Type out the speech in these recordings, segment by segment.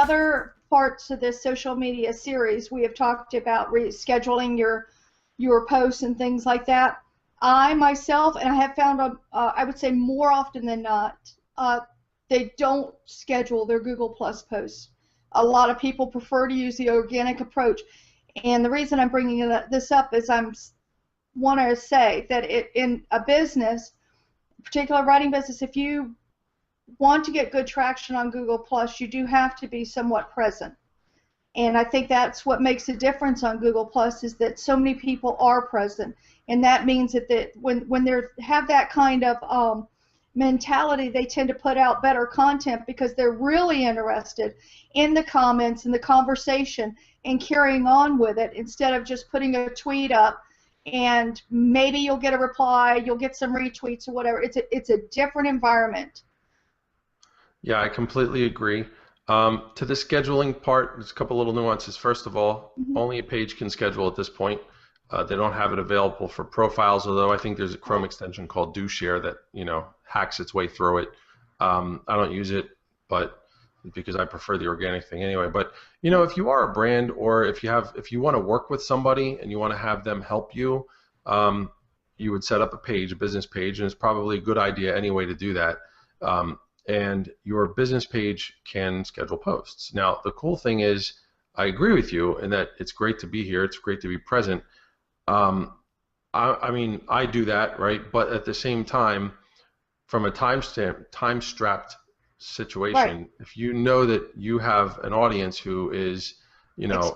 other parts of this social media series, we have talked about scheduling your posts and things like that. I myself, and I have found, I would say more often than not, they don't schedule their Google Plus posts. A lot of people prefer to use the organic approach, and the reason I'm bringing this up is I want to say that in a business, particular writing business, if you want to get good traction on Google Plus, you do have to be somewhat present. And I think that's what makes a difference on Google Plus, is that so many people are present, and that means that when they have that kind of mentality, they tend to put out better content because they're really interested in the comments and the conversation and carrying on with it, instead of just putting a tweet up and maybe you'll get a reply, you'll get some retweets or whatever. It's a different environment. Yeah, I completely agree. To the scheduling part, there's a couple little nuances. First of all, only a page can schedule at this point. They don't have it available for profiles, although I think there's a Chrome extension called DoShare that, you know, hacks its way through it. I don't use it, but because I prefer the organic thing anyway. But you know, if you are a brand, or if you want to work with somebody and you want to have them help you, you would set up a page, a business page, and it's probably a good idea anyway to do that. And your business page can schedule posts. Now, the cool thing is, I agree with you in that it's great to be here, it's great to be present. I mean, I do that, right? But at the same time, from a time-strapped situation, Right. if you know that you have an audience who is, you know,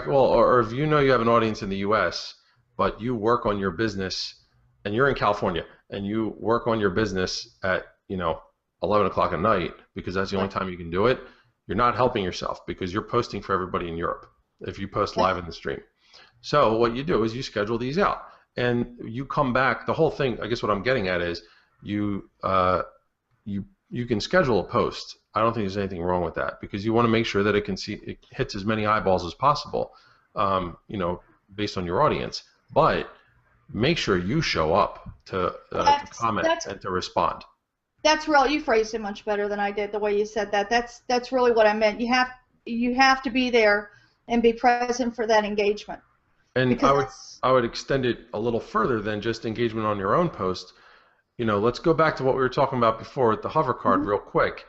or if you know you have an audience in the U.S., but you work on your business, and you're in California, and you work on your business at, you know, 11 o'clock at night, because that's the only time you can do it, you're not helping yourself, because you're posting for everybody in Europe if you post live in the stream. So what you do is you schedule these out, and you come back. The whole thing, I guess what I'm getting at is, you can schedule a post. I don't think there's anything wrong with that, because you want to make sure that it hits as many eyeballs as possible, you know, based on your audience. But make sure you show up to comment and to respond. That's really, you phrased it much better than I did, the way you said that. That's really what I meant. You have to be there and be present for that engagement. And I would extend it a little further than just engagement on your own post. You know, let's go back to what we were talking about before with the hover card real quick.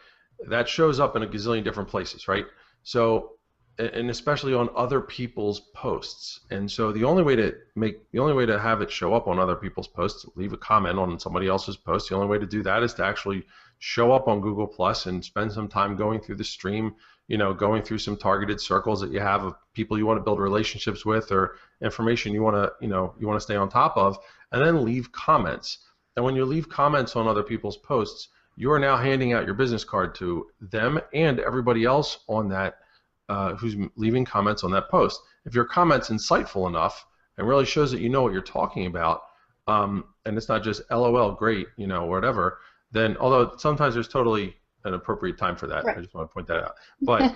That shows up in a gazillion different places, right? So, and especially on other people's posts. And so the only way to have it show up on other people's posts, leave a comment on somebody else's post. The only way to do that is to actually show up on Google Plus and spend some time going through the stream, you know, going through some targeted circles that you have of people you want to build relationships with, or information you want to stay on top of, and then leave comments. And when you leave comments on other people's posts, you are now handing out your business card to them and everybody else on that who's leaving comments on that post. If your comment's insightful enough and really shows that you know what you're talking about, and it's not just LOL, great, you know, whatever, then, although sometimes there's totally an appropriate time for that, I just want to point that out. But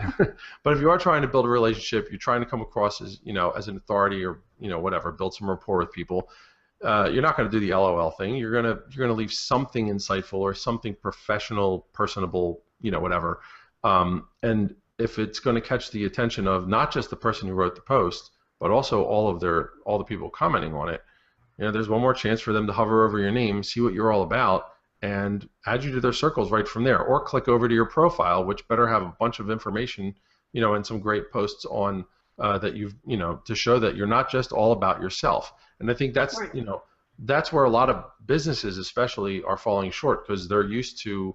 but if you are trying to build a relationship, you're trying to come across as, you know, as an authority, or, you know, whatever, build some rapport with people, you're not going to do the LOL thing. You're gonna leave something insightful or something professional, personable, you know, whatever. And if it's going to catch the attention of not just the person who wrote the post, but also all the people commenting on it, you know, there's one more chance for them to hover over your name, see what you're all about, and add you to their circles right from there, or click over to your profile, which better have a bunch of information, you know, and some great posts on that you've, you know, to show that you're not just all about yourself. And I think that's, you know, that's where a lot of businesses especially are falling short, because they're used to,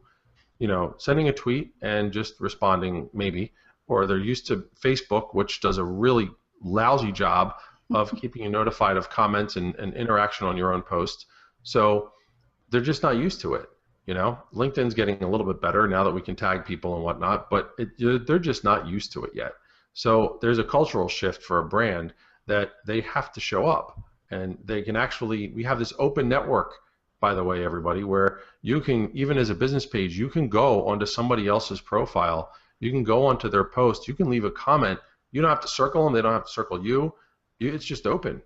you know, sending a tweet and just responding maybe, or they're used to Facebook, which does a really lousy job of keeping you notified of comments and interaction on your own post. So they're just not used to it. You know, LinkedIn's getting a little bit better now that we can tag people and whatnot, but they're just not used to it yet. So there's a cultural shift for a brand that they have to show up, and they can actually, we have this open network, by the way, everybody, where you can, even as a business page, you can go onto somebody else's profile, you can go onto their post, you can leave a comment, you don't have to circle them, they don't have to circle you, it's just open.